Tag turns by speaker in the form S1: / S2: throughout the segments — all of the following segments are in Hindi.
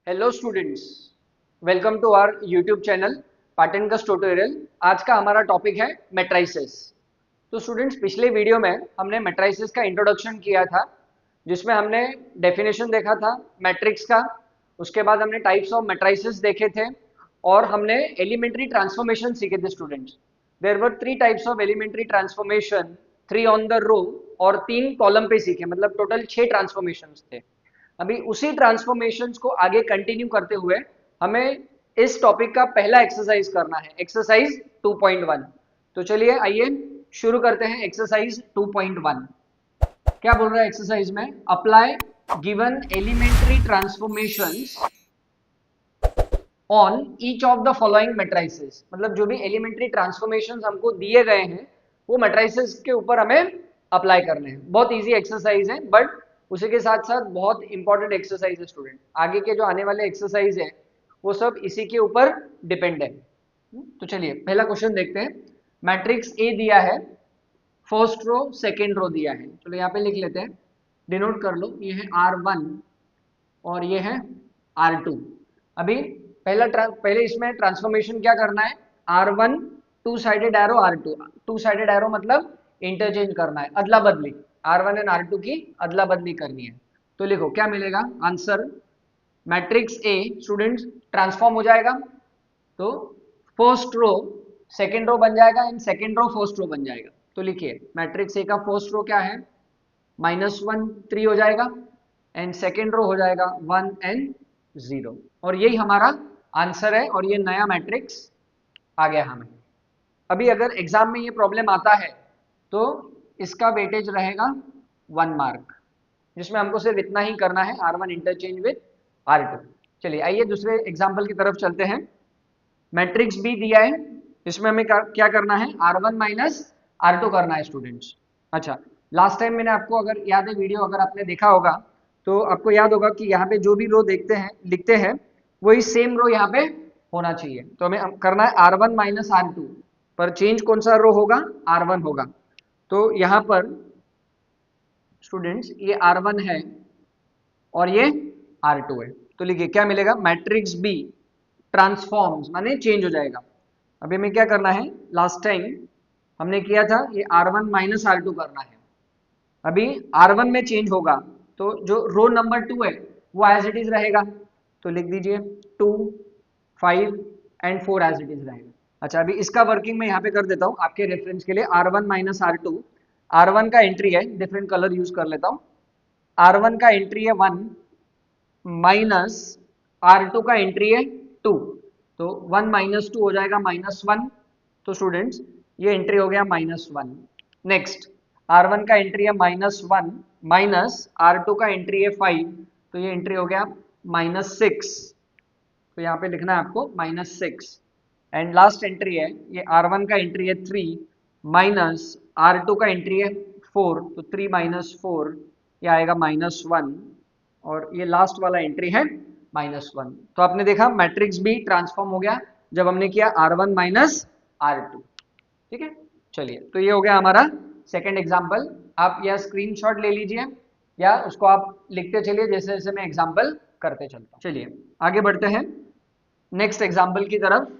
S1: Hello students, welcome to our YouTube channel पाटनकस ट्यूटोरियल। आज का हमारा टॉपिक है मैट्राइसेस। तो स्टूडेंट्स, पिछले वीडियो में हमने मैट्राइसेस का इंट्रोडक्शन किया था, जिसमें हमने डेफिनेशन देखा था मैट्रिक्स का। उसके बाद हमने टाइप्स ऑफ मैट्राइसेस देखे थे और हमने एलिमेंट्री ट्रांसफॉर्मेशन सीखे थे। Students, there were 3 types of elementary transformation, 3 on the row और 3 कॉलम पे सीखे, मतलब टोटल 6 ट्रांसफॉर्मेशंस थे। अभी उसी ट्रांसफॉर्मेशंस को आगे कंटिन्यू करते हुए हमें इस टॉपिक का पहला एक्सरसाइज करना है, एक्सरसाइज 2.1। तो चलिए आइए शुरू करते हैं एक्सरसाइज 2.1। क्या बोल रहा है एक्सरसाइज में? Apply given elementary transformations on each of the following matrices. मतलब जो भी एलिमेंट्री ट्रांसफॉर्मेशंस हमको दिए गए हैं वो मैट्राइसेस के ऊपर हमें अप्लाई करने हैं। बहुत इजी एक्सरसाइज है, बट उसी के साथ साथ बहुत इंपॉर्टेंट एक्सरसाइज है स्टूडेंट। आगे के जो आने वाले एक्सरसाइज है वो सब इसी के ऊपर डिपेंड है। तो चलिए पहला क्वेश्चन देखते हैं। मैट्रिक्स ए दिया है, फर्स्ट रो सेकेंड रो दिया है। चलो यहाँ पे लिख लेते हैं, डिनोट कर लो। ये है R1 और ये है R2। अभी पहले इसमें ट्रांसफॉर्मेशन क्या करना है? R1 two sided arrow, R2 two sided arrow, मतलब इंटरचेंज करना है, अदला बदली। R1 एंड R2 की अदला बदली करनी है। तो लिखो क्या मिलेगा answer. Matrix A students transform हो जाएगा, तो फर्स्ट रो सेकेंड रो बन जाएगा and second row first row बन जाएगा। तो लिखिए मैट्रिक्स ए का फर्स्ट रो क्या है? -1 3 हो जाएगा एंड सेकेंड रो हो जाएगा 1 एंड 0। और यही हमारा आंसर है और ये नया मैट्रिक्स आ गया हमें। अभी अगर एग्जाम में ये प्रॉब्लम आता है तो इसका वेटेज रहेगा 1 मार्क, जिसमें हमको सिर्फ इतना ही करना है, R1 इंटरचेंज विद R2। चलिए आइए दूसरे एग्जाम्पल की तरफ चलते हैं। मैट्रिक्स बी दिया है, इसमें हमें क्या करना है? R1 माइनस R2 करना है स्टूडेंट्स। अच्छा, लास्ट टाइम मैंने आपको, अगर याद है वीडियो अगर आपने देखा होगा तो आपको याद होगा कि यहाँ पे जो भी रो देखते हैं लिखते हैं वही सेम रो यहाँ पे होना चाहिए। तो हमें करना है R1 माइनस R2, पर चेंज कौन सा रो होगा? R1 होगा। तो यहाँ पर स्टूडेंट्स ये R1 है और ये R2 है। तो लिखिए क्या मिलेगा, मैट्रिक्स बी ट्रांसफॉर्म्स माने चेंज हो जाएगा। अभी हमें क्या करना है? लास्ट टाइम हमने किया था ये R1 माइनस R2 करना है। अभी R1 में चेंज होगा तो जो रो नंबर 2 है वो एज इट इज रहेगा। तो लिख दीजिए 2 5 एंड 4 एज इट इज रहेगा। अच्छा, अभी इसका वर्किंग मैं यहाँ पे कर देता हूँ आपके रेफरेंस के लिए। R1 माइनस R2, R1 का एंट्री है, डिफरेंट कलर यूज कर लेता हूँ। R1 का एंट्री है 1 माइनस R2 का एंट्री है 2, तो 1 माइनस 2 हो जाएगा -1। तो स्टूडेंट्स ये एंट्री हो गया -1। नेक्स्ट R1 का एंट्री है -1 माइनस R2 का एंट्री है 5, तो ये एंट्री हो गया -6। तो यहाँ पे लिखना है आपको -6। एंड लास्ट एंट्री है ये R1 का एंट्री है 3 माइनस R2 का एंट्री है 4, तो 3 माइनस 4 ये आएगा -1। और ये लास्ट वाला एंट्री है -1। तो आपने देखा मैट्रिक्स भी ट्रांसफॉर्म हो गया जब हमने किया R1 माइनस R2। ठीक है, चलिए तो ये हो गया हमारा सेकंड एग्जांपल। आप यह स्क्रीनशॉट ले लीजिए या उसको आप लिखते चलिए जैसे जैसे मैं एग्जांपल करते चलता हूँ। चलिए आगे बढ़ते हैं नेक्स्ट एग्जांपल की तरफ।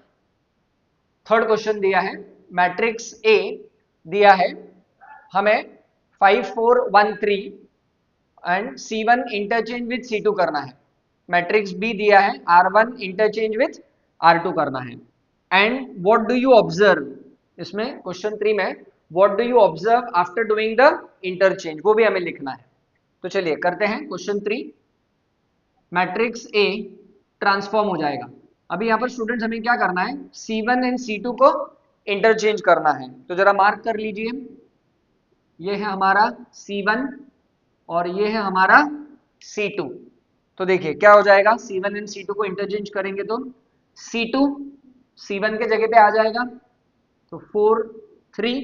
S1: थर्ड क्वेश्चन दिया है, मैट्रिक्स ए दिया है हमें 5 4 1 3 and C1 interchange with C2 करना है। मैट्रिक्स बी दिया है R1 इंटरचेंज विथ R2 करना है। And what do you observe, इसमें क्वेश्चन 3 में what do you observe after doing the interchange, वो भी हमें लिखना है। तो चलिए करते हैं क्वेश्चन 3। मैट्रिक्स ए ट्रांसफॉर्म हो जाएगा। अभी यहाँ पर स्टूडेंट्स हमें क्या करना है? C1 एंड C2 को इंटरचेंज करना है। तो जरा मार्क कर लीजिए, ये है हमारा C1 और ये है हमारा C2। तो देखिए क्या हो जाएगा, C1 एंड C2 को इंटरचेंज करेंगे तो C2 C1 के जगह पे आ जाएगा, तो 4 3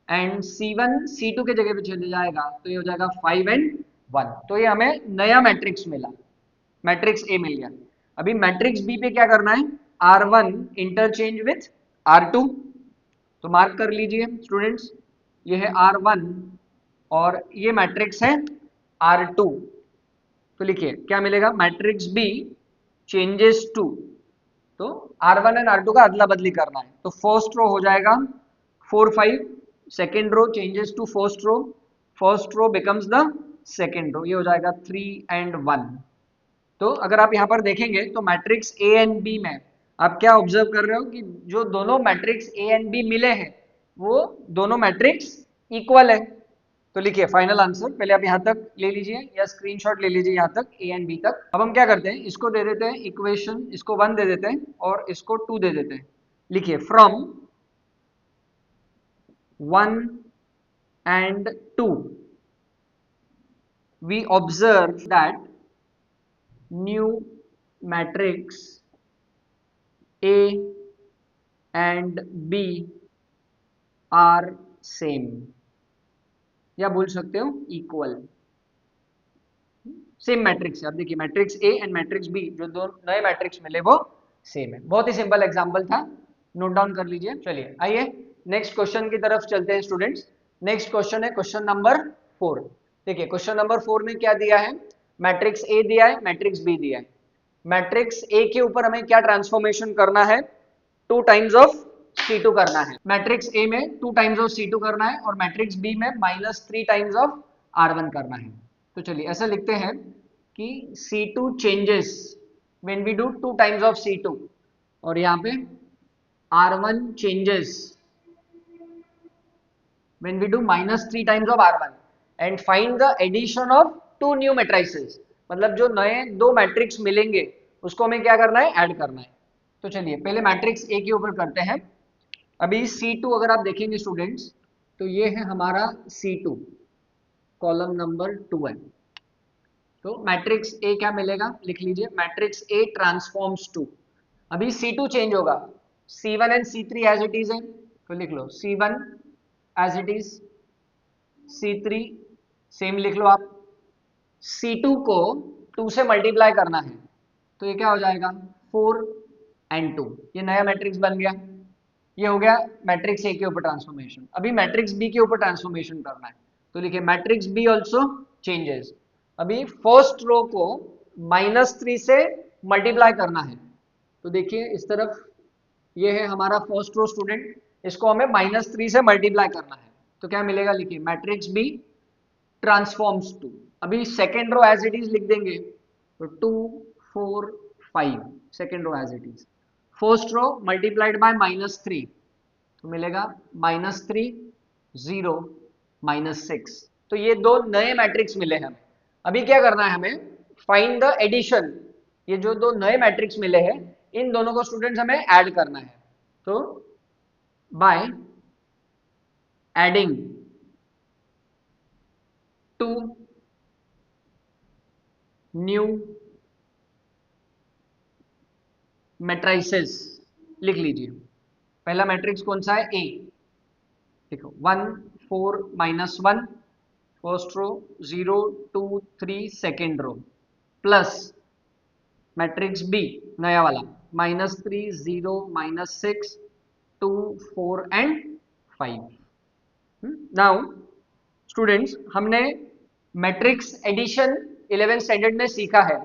S1: एंड C1 C2 के जगह पे चले जाएगा तो ये हो जाएगा 5 एंड 1। तो ये हमें नया मैट्रिक्स मिला, मैट्रिक्स ए मिल गया। अभी मैट्रिक्स बी पे क्या करना है? R1 interchange with R2। तो मार्क कर लीजिए स्टूडेंट्स, ये है R1 और ये मैट्रिक्स है R2। तो लिखिए क्या मिलेगा, मैट्रिक्स बी चेंजेस टू, तो R1 एंड R2 का अदला बदली करना है, तो फर्स्ट रो हो जाएगा 4 5, second row changes to first row becomes the second row, ये हो जाएगा 3 एंड 1। तो अगर आप यहाँ पर देखेंगे तो मैट्रिक्स ए एंड बी में आप क्या ऑब्जर्व कर रहे हो कि जो दोनों मैट्रिक्स ए एंड बी मिले हैं वो दोनों मैट्रिक्स इक्वल है। तो लिखिए फाइनल आंसर, पहले आप यहाँ तक ले लीजिए या स्क्रीनशॉट ले लीजिए यहाँ तक ए एंड बी तक। अब हम क्या करते हैं, इसको दे देते हैं इक्वेशन, इसको 1 दे देते हैं और इसको 2 दे देते हैं। लिखिए from 1 and 2 we observe that new matrix A and B are same, या बोल सकते हो इक्वल। सेम मैट्रिक्स है, अब देखिए matrix A and matrix B जो दो नए मैट्रिक्स मिले वो सेम है। बहुत ही सिंपल एग्जांपल था, नोट डाउन कर लीजिए। चलिए आइए नेक्स्ट क्वेश्चन की तरफ चलते हैं स्टूडेंट्स। नेक्स्ट क्वेश्चन है क्वेश्चन नंबर 4। देखिए क्वेश्चन नंबर 4 में क्या दिया है, मैट्रिक्स ए दिया है, मैट्रिक्स बी दिया है। मैट्रिक्स ए के ऊपर हमें क्या ट्रांसफॉर्मेशन करना है, 2 टाइम्स ऑफ C2 करना है। मैट्रिक्स ए में 2 टाइम्स ऑफ C2 करना है और मैट्रिक्स बी में -3 टाइम्स ऑफ R1 करना है। तो चलिए ऐसा लिखते हैं कि C2 changes when we do 2 times of C2 और यहाँ पे R1 changes when we do -3 times of R1 and find the addition of 2 new matrices, मतलब जो नए 2 मैट्रिक्स मिलेंगे उसको हमें क्या करना है, ऐड करना है। तो चलिए पहले मैट्रिक्स ए के ऊपर करते हैं। अभी C2 अगर आप देखेंगे स्टूडेंट्स तो ये है हमारा C2, कॉलम नंबर 2 है। तो मैट्रिक्स ए क्या मिलेगा, लिख लीजिए मैट्रिक्स ए ट्रांसफॉर्म्स टू। अभी C2 चेंज होगा, C1 and C3 as it is है, तो लिख लो C1 as it is, C3 same लिख लो आप। C2 को 2 से मल्टीप्लाई करना है तो ये क्या हो जाएगा 4 एंड 2, ये नया मैट्रिक्स बन गया। ये हो गया मैट्रिक्स ए के ऊपर ट्रांसफॉर्मेशन। अभी मैट्रिक्स बी के ऊपर ट्रांसफॉर्मेशन करना है तो लिखिए मैट्रिक्स बी ऑल्सो चेंजेस। अभी फर्स्ट रो को -3 से मल्टीप्लाई करना है तो देखिए इस तरफ ये है हमारा फर्स्ट रो स्टूडेंट, इसको हमें -3 से मल्टीप्लाई करना है तो क्या मिलेगा, लिखिए मैट्रिक्स बी ट्रांसफॉर्म्स टू। अभी second row as it is लिख देंगे तो 2 4 5, second row as it is. First row multiplied by -3 तो मिलेगा -3 0 -6। तो ये दो नए मैट्रिक्स मिले हैं हमें। अभी क्या करना है हमें, फाइंड द एडिशन, ये जो दो नए मैट्रिक्स मिले हैं इन दोनों को स्टूडेंट्स हमें ऐड करना है। तो बाय एडिंग 2 न्यू मैट्रिसेस, लिख लीजिए पहला मैट्रिक्स कौन सा है, ए। देखो 1 4 -1 first row, 0 2 3 second row, plus matrix B नया वाला -3 0 -6 2 4 एंड 5। नाउ स्टूडेंट्स हमने मैट्रिक्स एडिशन 11th स्टैंडर्ड में सीखा है।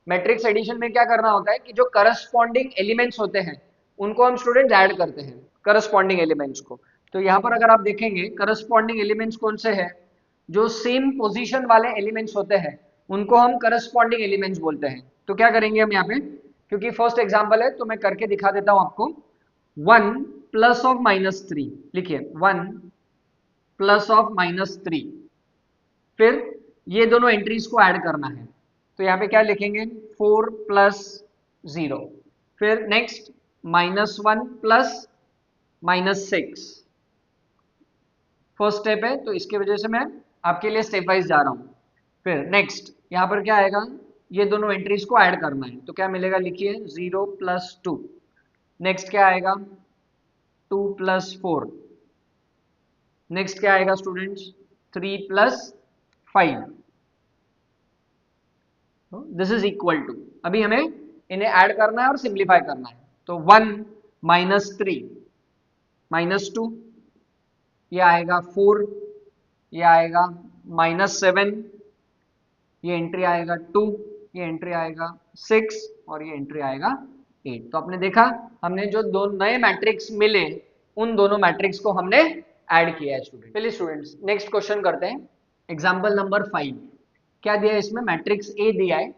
S1: मैट्रिक्स एडिशन में क्या करना होता है कि जो करस्पॉन्डिंग एलिमेंट्स होते हैं उनको हम स्टूडेंट ऐड करते हैं, करस्पॉन्डिंग एलिमेंट्स को। तो यहाँ पर अगर आप देखेंगे करस्पॉन्डिंग एलिमेंट्स कौन से हैं, जो सेम पोजीशन वाले एलिमेंट्स होते हैं उनको हम करस्पॉन्डिंग एलिमेंट्स बोलते हैं। तो क्या करेंगे हम यहाँ पे, क्योंकि फर्स्ट एग्जाम्पल है तो मैं करके दिखा देता हूँ आपको। 1 प्लस ऑफ -3, लिखिए 1 प्लस ऑफ -3, फिर ये दोनों एंट्रीज को ऐड करना है तो यहाँ पे क्या लिखेंगे 4 प्लस 0, फिर नेक्स्ट -1 प्लस -6, फर्स्ट स्टेप है तो इसकी वजह से मैं आपके लिए स्टेप वाइज जा रहा हूँ। फिर नेक्स्ट यहाँ पर क्या आएगा, ये दोनों एंट्रीज को ऐड करना है तो क्या मिलेगा, लिखिए 0 प्लस 2, नेक्स्ट क्या आएगा 2 प्लस 4, नेक्स्ट क्या आएगा students 3 plus 5, this is equal to. अभी हमें इन्हें ऐड करना है और सिंप्लीफाई करना है तो 1 -3 -2, ये आएगा 4, ये आएगा -7, ये एंट्री आएगा 2, ये एंट्री आएगा 6 और ये एंट्री आएगा 8। तो आपने देखा हमने जो दो नए मैट्रिक्स मिले उन दोनों मैट्रिक्स को हमने ऐड किया है स्टूडेंट। चलिए स्टूडेंट्स नेक्स्ट क्वेश्चन करते हैं। एग्जाम्पल नंबर 5 क्या दिया है इसमें, मैट्रिक्स ए दिया है।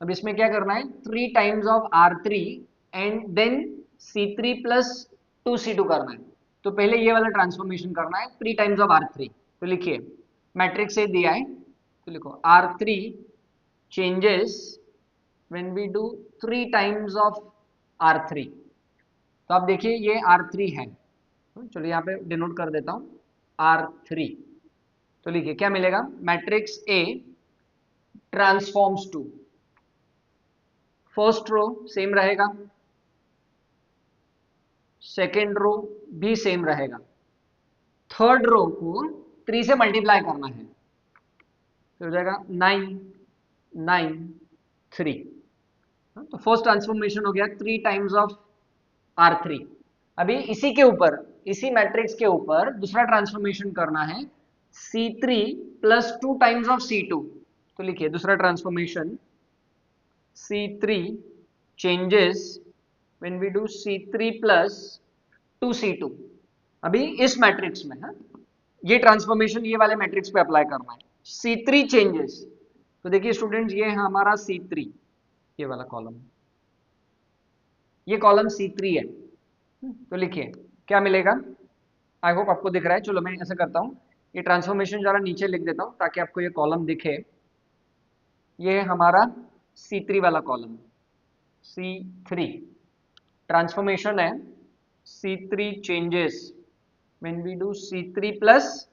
S1: अब इसमें क्या करना है, 3 times of R3 and then C3 plus 2C2 करना है। तो पहले ये वाला ट्रांसफॉर्मेशन करना है, 3 टाइम्स ऑफ R3। तो लिखिए मैट्रिक्स ए दिया है तो लिखो R3 changes when we do 3 times of R3। तो आप देखिए ये R3 है, चलो यहाँ पे डिनोट कर देता हूँ R3। तो लिखिए क्या मिलेगा, matrix A transforms to, first row same रहेगा, सेकेंड रो भी सेम रहेगा, थर्ड रो को 3 से मल्टीप्लाई करना है तो हो जाएगा 9 9 3। तो फर्स्ट ट्रांसफॉर्मेशन हो गया 3 टाइम्स ऑफ R3। अभी इसी के ऊपर, इसी मैट्रिक्स के ऊपर दूसरा ट्रांसफॉर्मेशन करना है C3 plus 2 times of C2। तो लिखिए दूसरा transformation C3 changes when we do C3 plus 2C2। अभी इस मैट्रिक्स में है ये ट्रांसफॉर्मेशन ये वाले मैट्रिक्स पे अप्लाई करना है। C3 चेंजेस, तो देखिए स्टूडेंट्स ये है हमारा C3, ये वाला कॉलम, ये कॉलम C3 है। तो लिखिए क्या मिलेगा, आई होप आपको दिख रहा है। चलो मैं ऐसा करता हूँ, ये ट्रांसफॉर्मेशन जरा नीचे लिख देता हूँ ताकि आपको ये कॉलम दिखे। ये हमारा C3 वाला कॉलम, C3 ट्रांसफॉर्मेशन है C3 changes when we do C3 plus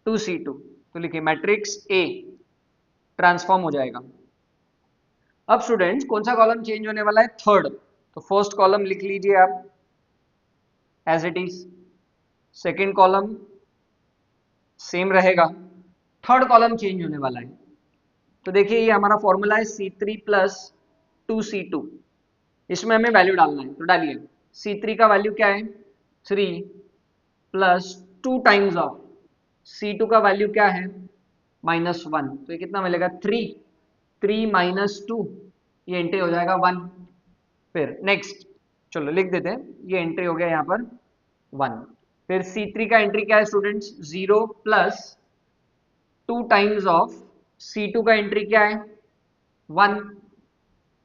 S1: 2C2। तो लिखिए मैट्रिक्स ए ट्रांसफॉर्म हो जाएगा। अब स्टूडेंट्स कौन सा कॉलम चेंज होने वाला है, थर्ड। तो फर्स्ट कॉलम लिख लीजिए आप as it is, second column same रहेगा, थर्ड कॉलम चेंज होने वाला है। तो देखिए ये हमारा फॉर्मूला है C3 प्लस 2C2, इसमें हमें वैल्यू डालना है। तो डालिए C3 का वैल्यू क्या है 3 प्लस 2 टाइम्स ऑफ C2 का वैल्यू क्या है -1। तो ये कितना मिलेगा 3 माइनस 2, ये एंट्री हो जाएगा 1। फिर नेक्स्ट चलो लिख देते हैं, ये एंट्री हो गया यहाँ पर 1। फिर C3 का एंट्री क्या है students 0 plus 2 times of C2 का एंट्री क्या है 1।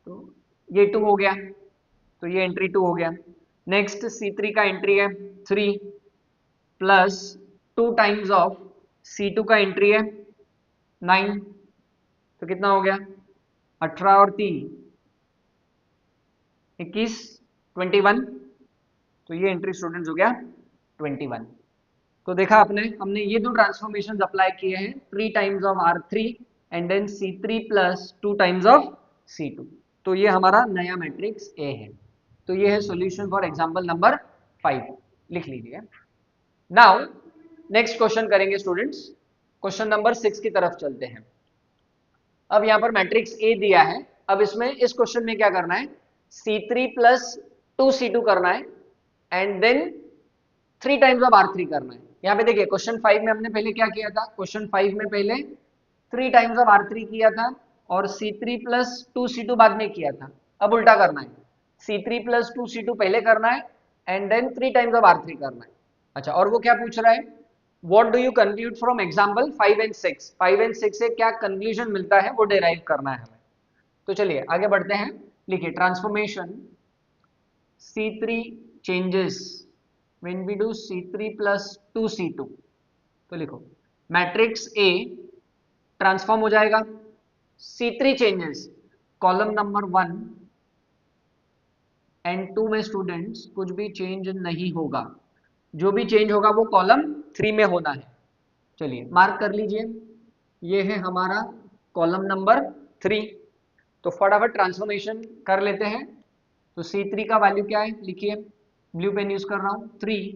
S1: तो ये 2 हो गया, तो ये एंट्री 2 हो गया। नेक्स्ट C3 का एंट्री है 3 प्लस 2 टाइम्स ऑफ C2 का एंट्री है 9। तो कितना हो गया 18 और 3 21 21। तो ये एंट्री स्टूडेंट्स हो गया 21। तो देखा आपने, हमने ये दो ट्रांसफॉर्मेशंस अप्लाई किए हैं, 3 times of R3 and then C3 plus 2 times of C2। तो ये हमारा नया मैट्रिक्स ए है। तो ये है सॉल्यूशन फॉर एग्जांपल नंबर 5, लिख लीजिए। नाउ नेक्स्ट क्वेश्चन करेंगे स्टूडेंट्स, क्वेश्चन नंबर 6 की तरफ चलते हैं। अब यहाँ पर मैट्रिक्स ए दिया है, अब इसमें इस क्वेश्चन में क्या करना है C3 प्लस 2C2 करना है and then 3 times of R3 करना है। यहाँ पे देखिए क्वेश्चन 5 में हमने पहले क्या किया था, क्वेश्चन 5 में पहले 3 टाइम्स ऑफ R3 किया था और C3 प्लस 2C2 बाद में किया था। अब उल्टा करना है, C3 प्लस 2C2 पहले करना है and then 3 times of R3 करना है। अच्छा, और वो क्या पूछ रहा है, what do you conclude from example 5 and 6। 5 and 6 से क्या कंक्लूजन मिलता है वो डिराइव करना है हमें। तो चलिए आगे बढ़ते हैं, लिखिए transformation C3 changes when we do C3 plus 2C2। तो लिखो मैट्रिक्स ए ट्रांसफॉर्म हो जाएगा, C3 changes column number 1 and 2 में स्टूडेंट्स कुछ भी चेंज नहीं होगा, जो भी चेंज होगा वो कॉलम 3 में होना है। चलिए मार्क कर लीजिए, ये है हमारा कॉलम नंबर 3। तो फटाफट ट्रांसफॉर्मेशन कर लेते हैं। तो C3 का वैल्यू क्या है, लिखिए ब्लू पेन यूज कर रहा हूँ, 3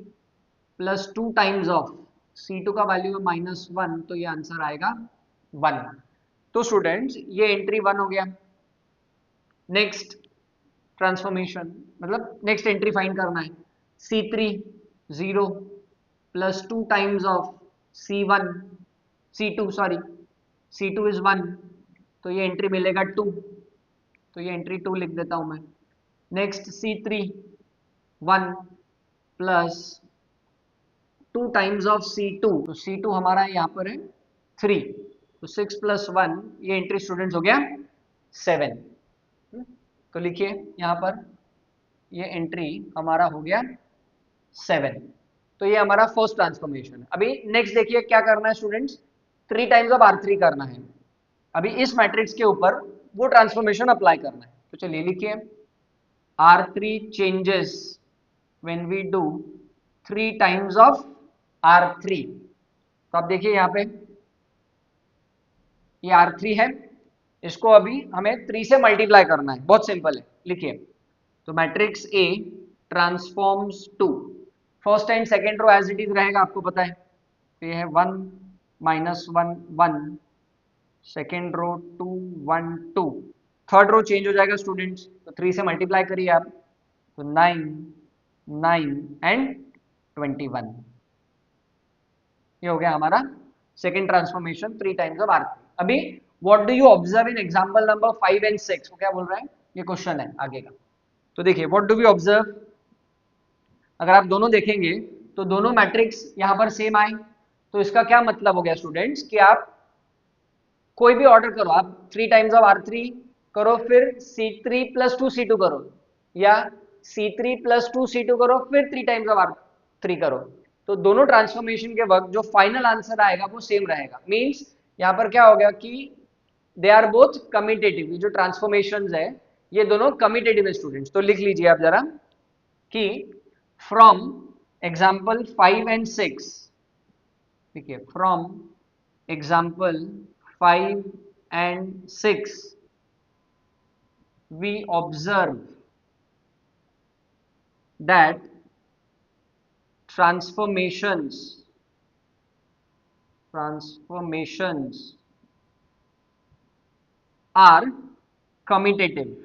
S1: प्लस 2 टाइम्स ऑफ C2 का वैल्यू है -1, तो ये आंसर आएगा 1। तो स्टूडेंट्स ये एंट्री 1 हो गया। नेक्स्ट ट्रांसफॉर्मेशन मतलब नेक्स्ट एंट्री फाइंड करना है, C3 0 plus 2 times of C2 is 1, तो ये एंट्री मिलेगा 2। तो ये एंट्री 2 लिख देता हूं मैं। Next C3 1 plus 2 times of C2, तो C2 हमारा यहाँ पर है 3, तो 6 प्लस 1, ये एंट्री स्टूडेंट्स हो गया 7। तो लिखिए यहाँ पर ये एंट्री हमारा हो गया 7। तो ये हमारा फर्स्ट ट्रांसफॉर्मेशन है। अभी नेक्स्ट देखिए क्या करना है स्टूडेंट्स, 3 टाइम्स ऑफ R3 करना है। अभी इस मैट्रिक्स के ऊपर वो ट्रांसफॉर्मेशन अप्लाई करना है। तो चलिए लिखिए R3 changes when we do 3 times of R3। तो आप देखिए यहाँ पे ये R3 है, इसको अभी हमें 3 से मल्टीप्लाई करना है, बहुत सिंपल है। लिखिए तो matrix A transforms to, first and second row as it is रहेगा, आपको पता है। तो ये है 1 -1 1, second row 2 1 2, third row change हो जाएगा स्टूडेंट्स, तो 3 से मल्टीप्लाई करिए आप, तो 9 9 एंड 21, ये हो गया हमारा second transformation 3 times of R3। अभी what do you observe in example number 5 and 6, वो क्या बोल रहा है, ये क्वेश्चन है आगे का। तो देखिए व्हाट डू वी ऑब्जर्व, अगर आप दोनों देखेंगे तो दोनों मैट्रिक्स यहाँ पर सेम आए, तो इसका क्या मतलब हो गया स्टूडेंट्स कि आप कोई भी ऑर्डर करो, आप 3 टाइम्स ऑफ R3 करो, फिर C3 + 2 C2 करो, या C3 + 2 C2 करो, फिर 3 टाइम्स ऑफ R3 करो, तो दोनों ट्रांसफॉर्मेशन के वक्त जो फाइनल आंसर आएगा वो सेम रहेगा। मींस यहाँ पर क्या हो गया कि दे आर बोथ कम्यूटेटिव, जो ट्रांसफॉर्मेशंस है ये दोनों कम्यूटेटिव है स्टूडेंट्स। तो लिख लीजिए आप जरा कि फ्रॉम एग्जाम्पल 5 एंड 6, ठीक है, from example 5 and 6 we observe that transformations are commutative।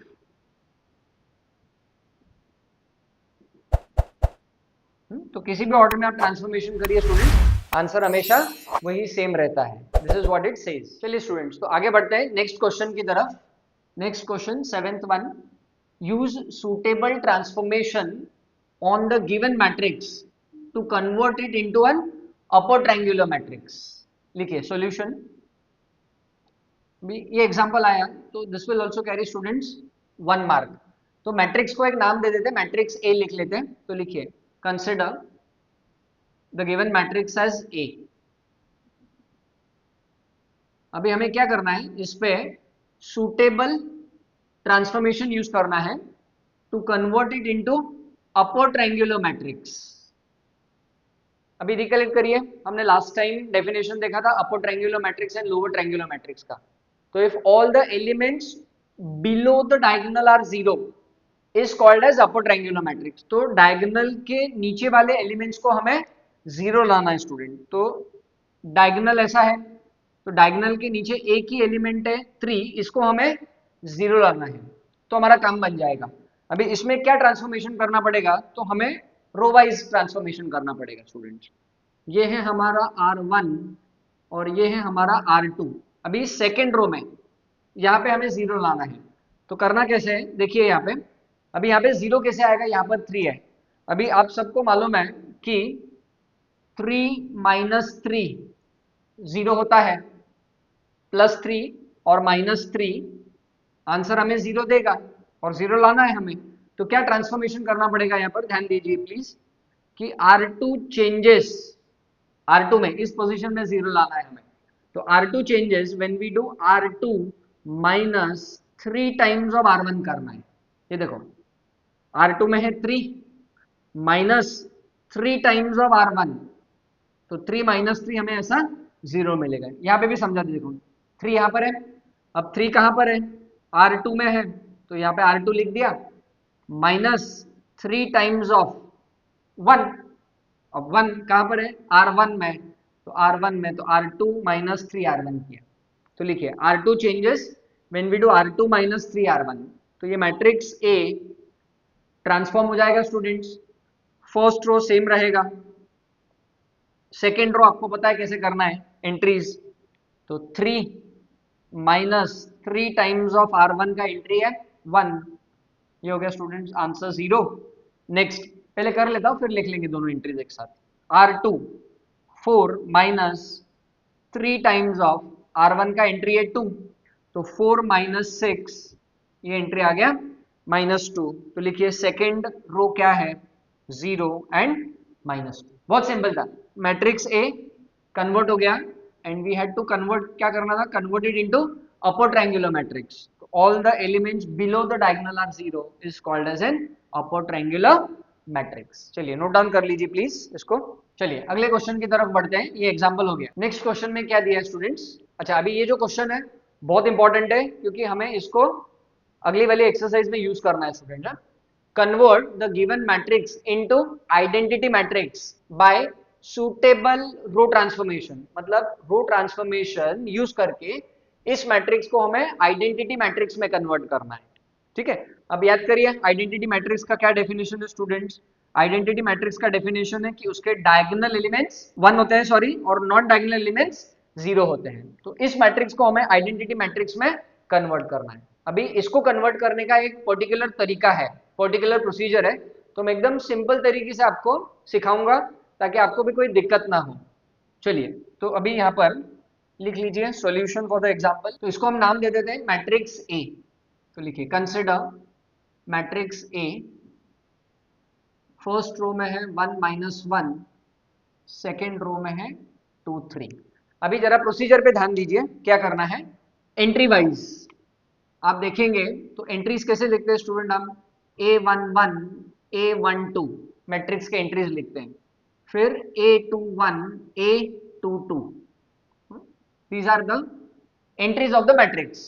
S1: तो किसी भी ऑर्डर में आप ट्रांसफॉर्मेशन करिए स्टूडेंट, आंसर हमेशा वही सेम रहता है। This is what it says. चलिए स्टूडेंट्स तो आगे बढ़ते हैं नेक्स्ट क्वेश्चन की तरफ। Next question 7th one, use suitable transformation on the given matrix to convert it into an upper triangular matrix. लिखिए सॉल्यूशन। ये एग्जांपल आया तो this will also carry students 1 mark. तो मैट्रिक्स को एक नाम दे देते हैं, मैट्रिक्स ए लिख लेते हैं। तो लिखिए consider the given matrix as A। अभी हमें क्या करना है, इस पे सुटेबल ट्रांसफॉर्मेशन यूज करना है to convert it into upper triangular matrix. अभी रिकलेक्ट करिए, हमने लास्ट टाइम डेफिनेशन देखा था upper triangular matrix and lower triangular matrix का। तो if all the elements below the diagonal are 0 is called as upper triangular matrix. तो डायगोनल के नीचे वाले एलिमेंट्स को हमें 0 लाना है स्टूडेंट। तो डायगोनल ऐसा है, तो डायगोनल के नीचे एक ही एलिमेंट है 3, इसको हमें 0 लाना है, तो हमारा काम बन जाएगा। अभी इसमें क्या ट्रांसफॉर्मेशन करना पड़ेगा, तो हमें रो वाइज ट्रांसफॉर्मेशन करना पड़ेगा स्टूडेंट्स। ये है हमारा R1 और ये है हमारा R2। अभी सेकेंड रो में यहाँ पे हमें 0 लाना है, तो करना कैसे है, देखिए यहाँ पे, अभी यहाँ पे 0 कैसे आएगा, यहाँ पर 3 है। अभी आप सबको मालूम है कि 3 - 3 0 होता है, +3 और -3 आंसर हमें 0 देगा, और 0 लाना है हमें। तो क्या ट्रांसफॉर्मेशन करना पड़ेगा, यहाँ पर ध्यान दीजिए प्लीज कि R2 चेंजेस, R2 में इस पोजीशन में 0 लाना है हमें। तो R2 changes when we do R2 - 3 times of R1 करना है। ये देखो R2 में है 3 -3 टाइम्स ऑफ R1, तो 3 - 3 हमें ऐसा 0 मिलेगा। यहाँ पे भी समझा दे, देखो 3 यहाँ पर है, अब 3 कहाँ पर है, R2 में है, तो यहाँ पे R2 लिख दिया, -3 टाइम्स ऑफ 1, अब 1 कहाँ पर है, R1 में, तो R1 में, तो R2 - 3 R1 किया। तो लिखिए R2 changes when we do R2 - 3 R1। तो ये मैट्रिक्स A ट्रांसफॉर्म हो जाएगा स्टूडेंट्स, फर्स्ट रो सेम रहेगा, सेकेंड रो आपको पता है कैसे करना है एंट्रीज। तो 3 - 3 टाइम्स ऑफ R1 का एंट्री है, 1, ये हो गया स्टूडेंट्स आंसर 0। नेक्स्ट पहले कर लेता हूँ फिर लिख लेंगे दोनों एंट्रीज एक साथ। R2 4 minus 3 times of R1 का एंट्री है 2, तो 4 माइनस 6 ये एंट्री आ गया -2। तो लिखिए सेकेंड रो क्या है 0 एंड -2। बहुत सिंपल था। मैट्रिक्स ए कन्वर्ट हो गया and we had to convert, क्या करना था, convert it into upper triangular matrix. All the elements below the diagonal are 0 is called as an upper triangular matrix. चलिए नोट डाउन कर लीजिए प्लीज इसको। चलिए अगले क्वेश्चन की तरफ बढ़ते हैं। ये एग्जांपल हो गया। नेक्स्ट क्वेश्चन में क्या दिया है स्टूडेंट्स? अच्छा अभी ये जो क्वेश्चन है बहुत इंपॉर्टेंट है क्योंकि हमें इसको अगली वाली एक्सरसाइज में यूज करना है student. Convert the given matrix into identity matrix by suitable row transformation. मतलब रो ट्रांसफॉर्मेशन यूज करके इस मैट्रिक्स को हमें आइडेंटिटी मैट्रिक्स में कन्वर्ट करना है। ठीक है, अब याद करिए आइडेंटिटी मैट्रिक्स का क्या डेफिनेशन है स्टूडेंट्स? आइडेंटिटी मैट्रिक्स का डेफिनेशन है कि उसके डायगोनल एलिमेंट्स 1 होते हैं सॉरी, और नॉन डायगोनल एलिमेंट्स 0 होते हैं। तो इस मैट्रिक्स को हमें आइडेंटिटी मैट्रिक्स में कन्वर्ट करना है। अभी इसको कन्वर्ट करने का एक पर्टिकुलर तरीका है, पर्टिकुलर प्रोसीजर है, तो मैं एकदम सिंपल तरीके से आपको सिखाऊंगा ताकि आपको भी कोई दिक्कत ना हो। चलिए तो अभी यहाँ पर लिख लीजिए सॉल्यूशन फॉर द एग्जांपल। तो इसको हम नाम दे देते हैं मैट्रिक्स ए। तो लिखिए consider matrix A, first row में है 1 -1, सेकेंड रो में है 2 3। अभी जरा प्रोसीजर पे ध्यान दीजिए क्या करना है। एंट्री वाइज आप देखेंगे तो एंट्रीज कैसे लिखते हैं स्टूडेंट? हम A11 A12 मैट्रिक्स के एंट्रीज लिखते हैं, फिर A21 A22, these are the entries of the matrix.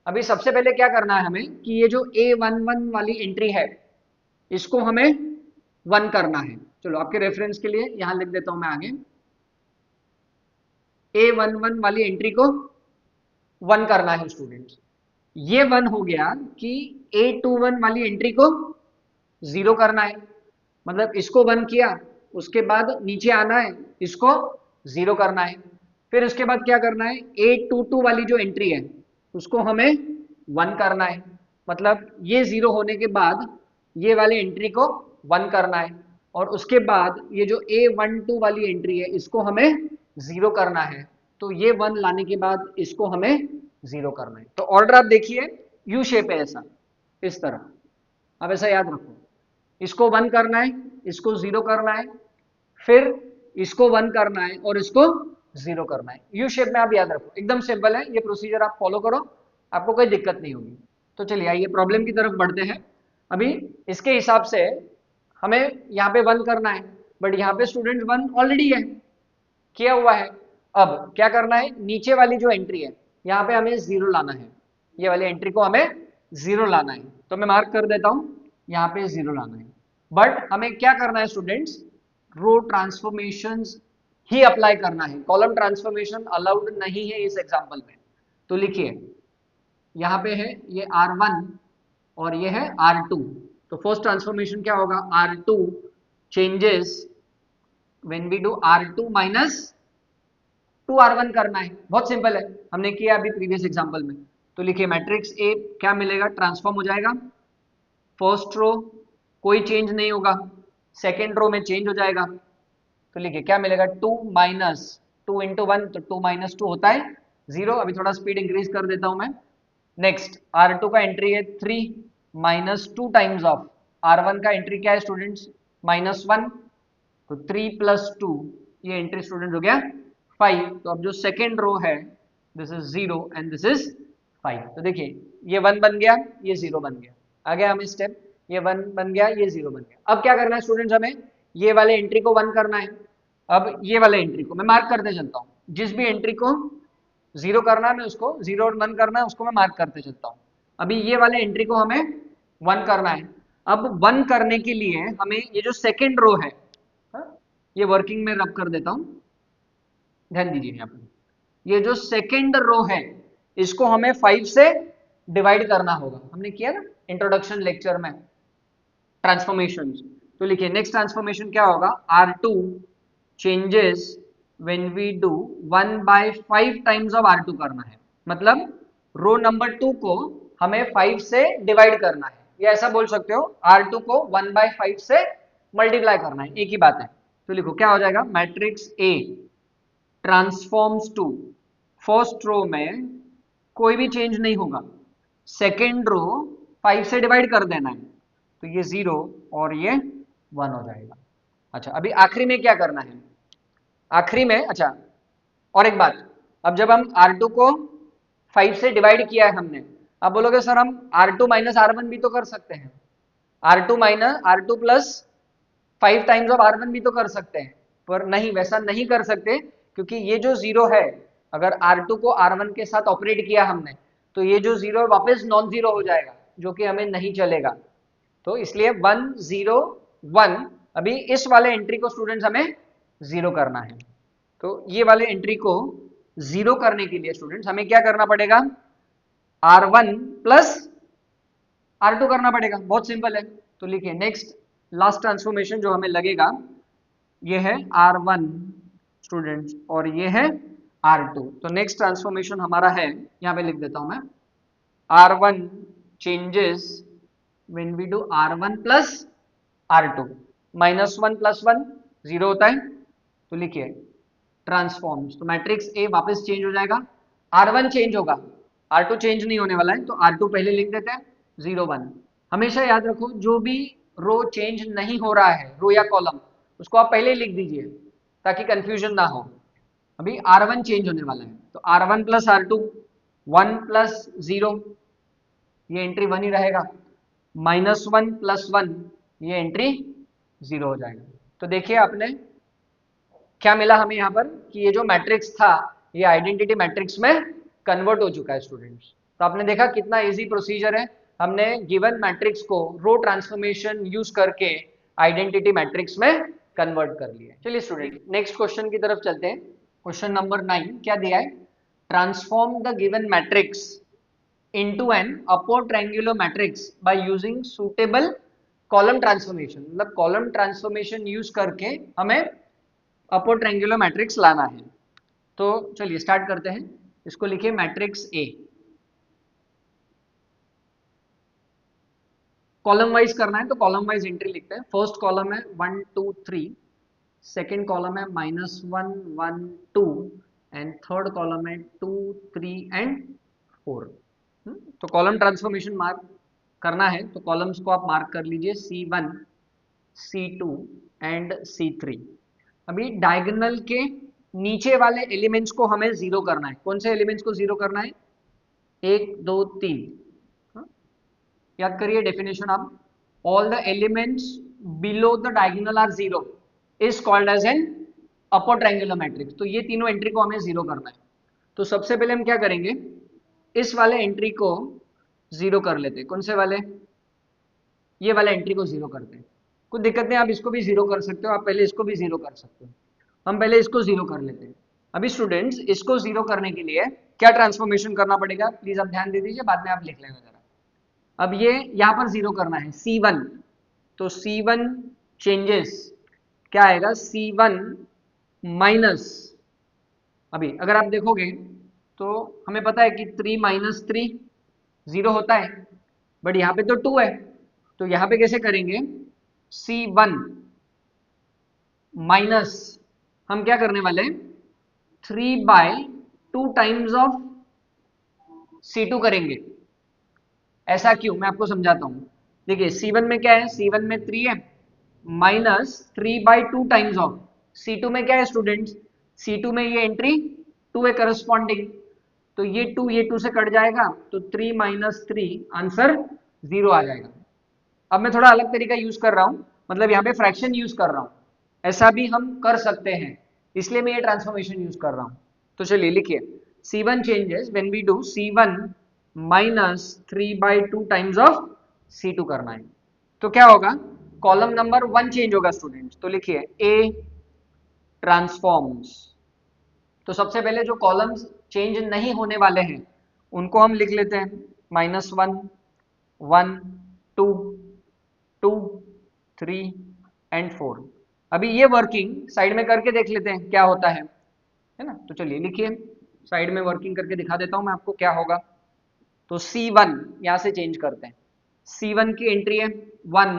S1: अभी सबसे पहले क्या करना है हमें कि ये जो A11 वाली एंट्री है इसको हमें 1 करना है। चलो आपके रेफरेंस के लिए यहां लिख देता हूं मैं आगे, A11 वाली एंट्री को 1 करना है स्टूडेंट्स। ये 1 हो गया कि A21 वाली एंट्री को 0 करना है। मतलब इसको 1 किया, उसके बाद नीचे आना है, इसको 0 करना है। फिर उसके बाद क्या करना है, A22 वाली जो एंट्री है उसको हमें 1 करना है। मतलब ये 0 होने के बाद ये वाली एंट्री को 1 करना है, और उसके बाद ये जो A12 वाली एंट्री है इसको हमें 0 करना है। तो ये 1 लाने के बाद इसको हमें 0 करना है। तो ऑर्डर आप देखिए यू शेप है ऐसा, इस तरह आप ऐसा याद रखो। इसको 1 करना है, इसको 0 करना है, फिर इसको 1 करना है और इसको 0 करना है। यू शेप में आप याद रखो, एकदम सिंपल है ये प्रोसीजर, आप फॉलो करो, आपको कोई दिक्कत नहीं होगी। तो चलिए आइए प्रॉब्लम की तरफ बढ़ते हैं। अभी इसके हिसाब से हमें यहाँ पे 1 करना है, बट यहाँ पे स्टूडेंट 1 ऑलरेडी है, किया हुआ है। अब क्या करना है, नीचे वाली जो एंट्री है यहाँ पे हमें 0 लाना है, ये वाली एंट्री को हमें 0 लाना है। तो मैं मार्क कर देता हूं यहाँ पे 0 लाना है। बट हमें क्या करना है स्टूडेंट्स, रो ट्रांसफॉर्मेशंस ही अप्लाई करना है, कॉलम ट्रांसफॉर्मेशन अलाउड नहीं है इस एग्जांपल में। तो लिखिए यहाँ पे है ये R1 और ये है R2। तो फर्स्ट ट्रांसफॉर्मेशन क्या होगा, R2 changes when we do R2 minus 2R1 करना है। बहुत सिंपल है, हमने किया अभी प्रीवियस एग्जांपल में। तो लिखिए मैट्रिक्स ए क्या मिलेगा, ट्रांसफॉर्म हो जाएगा। फर्स्ट रो कोई चेंज नहीं होगा, सेकेंड रो में चेंज हो जाएगा। तो लिखिए क्या मिलेगा, 2 माइनस 2 इंटू 1, तो 2 माइनस 2 होता है 0। अभी थोड़ा स्पीड इंक्रीज कर देता हूं मैं। नेक्स्ट R2 का एंट्री है 3 माइनस 2 टाइम्स ऑफ R1 का एंट्री क्या है स्टूडेंट्स, -1। तो 3 + 2 ये एंट्री स्टूडेंट हो गया 5। तो अब जो सेकेंड रो है this is 0 and this is 5। तो देखिए ये 1 बन गया, ये 0 बन गया। आ गया हमें स्टेप, ये 1 बन गया, ये 0 बन गया। अब क्या करना है स्टूडेंट्स, हमें ये वाले एंट्री को 1 करना है। अब ये वाले एंट्री को मैं मार्क करते चलता हूँ, जिस भी एंट्री को 0 करना है मैं उसको 0 और 1 करना है उसको मैं मार्क करते चलता हूँ। अभी ये वाले एंट्री को हमें 1 करना है। अब 1 करने के लिए हमें ये जो सेकेंड रो है, ये वर्किंग में रब कर देता हूं, ध्यान दीजिए यहाँ पे। ये जो सेकेंड रो है इसको हमें 5 से डिवाइड करना होगा, हमने किया ना इंट्रोडक्शन लेक्चर में ट्रांसफॉर्मेशन। तो लिखिए नेक्स्ट ट्रांसफॉर्मेशन क्या होगा, R2 changes when we do 1/5 times of R2 करना है। मतलब रो नंबर 2 को हमें 5 से डिवाइड करना है, या ऐसा बोल सकते हो R2 को 1/5 से मल्टीप्लाई करना है, एक ही बात है। तो लिखो क्या हो जाएगा, matrix A transforms to, first row में कोई भी चेंज नहीं होगा, सेकेंड रो 5 से डिवाइड कर देना है, तो ये 0 और ये 1 हो जाएगा। अच्छा, अभी आखिरी में क्या करना है, आखिरी में, अच्छा और एक बात, अब जब हम R2 को 5 से डिवाइड किया है हमने, अब बोलोगे सर हम R2 माइनस R1 भी तो कर सकते हैं, R2 plus 5 times of R1 भी तो कर सकते हैं, पर नहीं, वैसा नहीं कर सकते, क्योंकि ये जो 0 है, अगर R2 को R1 के साथ ऑपरेट किया हमने, तो ये जो 0 है वापस नॉन जीरो हो जाएगा, जो कि हमें नहीं चलेगा। तो इसलिए 1 0 1, अभी इस वाले एंट्री को स्टूडेंट्स हमें 0 करना है। तो ये वाले एंट्री को 0 करने के लिए स्टूडेंट्स हमें क्या करना पड़ेगा, R1 प्लस R2 करना पड़ेगा, बहुत सिंपल है। तो लिखिए नेक्स्ट लास्ट ट्रांसफॉर्मेशन जो हमें लगेगा, ये है R1 स्टूडेंट्स और ये है R2। तो नेक्स्ट ट्रांसफॉर्मेशन हमारा है, यहाँ पे लिख देता हूं मैं, R1 changes when we do R1 plus R2, -1 + 1 0 होता है, तो लिखिए ट्रांसफॉर्म्स, तो मैट्रिक्स ए वापस चेंज हो जाएगा, R1 चेंज होगा, R2 चेंज नहीं होने वाला है, तो R2 पहले लिख देते हैं 0 1। हमेशा याद रखो जो भी रो चेंज नहीं हो रहा है, रो या कॉलम, उसको आप पहले लिख दीजिए ताकि कंफ्यूजन ना हो। अभी R1 चेंज होने वाला है, तो R1 + R2 1 + 0, ये एंट्री 1 ही रहेगा, -1 + 1, ये एंट्री 0 हो जाएगा। तो देखिए आपने क्या मिला हमें यहाँ पर, कि ये जो मैट्रिक्स था ये आइडेंटिटी मैट्रिक्स में कन्वर्ट हो चुका है स्टूडेंट्स। तो आपने देखा कितना इजी प्रोसीजर है, हमने गिवन मैट्रिक्स को रो ट्रांसफॉर्मेशन यूज करके आइडेंटिटी मैट्रिक्स में कन्वर्ट कर लिया। चलिए स्टूडेंट नेक्स्ट क्वेश्चन की तरफ चलते हैं। क्वेश्चन नंबर 9 क्या दिया है, transform the given matrix into an upper triangular matrix by using suitable column transformation, मतलब कॉलम ट्रांसफॉर्मेशन यूज करके हमें अपर ट्रायंगुलर मैट्रिक्स लाना है। तो चलिए स्टार्ट करते हैं, इसको लिखिए मैट्रिक्स ए, कॉलम वाइज करना है तो कॉलम वाइज एंट्री लिखते हैं। फर्स्ट कॉलम है 1 2 3, सेकेंड कॉलम है -1 1 2 एंड थर्ड कॉलम है 2 3 एंड 4। तो कॉलम ट्रांसफॉर्मेशन मार्क करना है तो कॉलम्स को आप मार्क कर लीजिए C1 C2 एंड C3। अभी डायगोनल के नीचे वाले एलिमेंट्स को हमें 0 करना है। कौन से एलिमेंट्स को 0 करना है, 1 2 3, याद करिए डेफिनेशन आप, all the elements below the diagonal are 0 is called as an upper triangular matrix. तो ये तीनों एंट्री को हमें 0 करना है। तो सबसे पहले हम क्या करेंगे, इस वाले एंट्री को 0 कर लेते हैं। कौन से वाले, ये वाले एंट्री को 0 करते हैं। कुछ दिक्कत नहीं, आप इसको भी 0 कर सकते हो, आप पहले इसको भी 0 कर सकते हो। हम पहले इसको 0 कर लेते हैं। अभी स्टूडेंट्स इसको 0 करने के लिए क्या ट्रांसफॉर्मेशन करना पड़ेगा, प्लीज आप ध्यान दे दीजिए, बाद में आप लिख लेना जरा। अब ये यहाँ पर 0 करना है C1, तो C1 चेंजेस क्या आएगा, C1 माइनस, अभी अगर आप देखोगे तो हमें पता है कि 3 - 3 0 होता है, बट यहाँ पे तो 2 है, तो यहाँ पे कैसे करेंगे, C1 माइनस, हम क्या करने वाले हैं 3/2 टाइम्स ऑफ C2 करेंगे। ऐसा क्यों, मैं आपको समझाता हूं। देखिए C1 में क्या है, C1 में 3 है, माइनस 3/2 टाइम्स ऑफ C2 में क्या है स्टूडेंट्स, C2 में ये एंट्री 2 है करस्पॉन्डिंग, तो ये 2 से कट जाएगा, तो 3 - 3 आंसर 0 आ जाएगा। अब मैं थोड़ा अलग तरीका यूज कर रहा हूं, मतलब यहाँ पे फ्रैक्शन यूज कर रहा हूं, ऐसा भी हम कर सकते हैं, इसलिए मैं ये ट्रांसफॉर्मेशन यूज कर रहा हूं। तो चलिए लिखिए C1 changes when we do C1 - 3/2 times of C2 करना है, तो क्या होगा, कॉलम नंबर 1 चेंज होगा स्टूडेंट्स। तो लिखिए A ट्रांसफॉर्म्स, तो सबसे पहले जो कॉलम्स चेंज नहीं होने वाले हैं उनको हम लिख लेते हैं, -1 1 2 2 3 एंड 4। अभी ये वर्किंग साइड में करके देख लेते हैं क्या होता है ना। तो चलिए लिखिए, साइड में वर्किंग करके दिखा देता हूं मैं आपको क्या होगा। तो C1 यहां से चेंज करते हैं। C1 की एंट्री है 1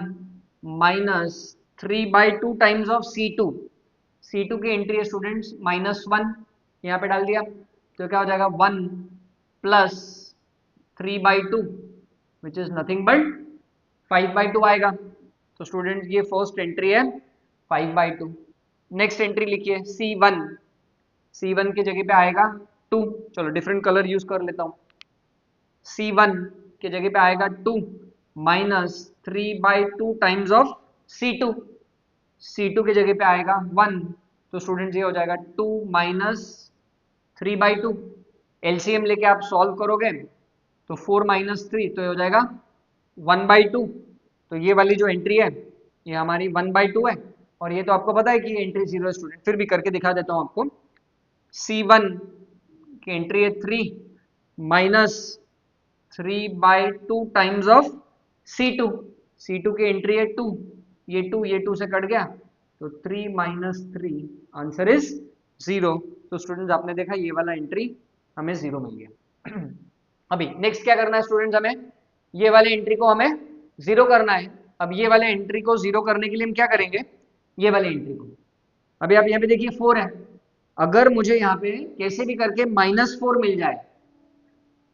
S1: minus 3/2 times of C2। C2 की एंट्री है स्टूडेंट्स -1, यहाँ पे डाल दिया तो क्या हो जाएगा 1 plus 3/2 which is nothing but 5/2 आएगा। तो स्टूडेंट ये फर्स्ट एंट्री है 5/2। नेक्स्ट एंट्री लिखिए C1। C1 की जगह पे आएगा 2, चलो डिफरेंट कलर यूज कर लेता हूं। C1 की जगह पे आएगा 2 minus 3/2 times of C2। C2 की जगह पे आएगा 1, तो स्टूडेंट ये हो जाएगा 2 माइनस 3/2। एलसीएम लेके आप सॉल्व करोगे तो 4 माइनस 3 तो ये हो जाएगा 1/2। तो ये वाली जो एंट्री है ये हमारी 1/2 है, और ये तो आपको पता है कि ये एंट्री 0 है स्टूडेंट, फिर भी करके दिखा देता हूं आपको। C1 की एंट्री है 3 minus 3/2 times of C2। C2 की एंट्री है 2, ये 2 से कट गया तो 3 माइनस 3, आंसर इज 0। तो स्टूडेंट्स आपने देखा ये वाला एंट्री हमें 0 मिल गया। अभी नेक्स्ट क्या करना है स्टूडेंट्स, हमें ये वाले एंट्री को हमें 0 करना है। अब ये वाले एंट्री को 0 करने के लिए हम क्या करेंगे, ये वाले एंट्री को, अभी आप यहाँ पे देखिए 4 है, अगर मुझे यहाँ पे कैसे भी करके -4 मिल जाए,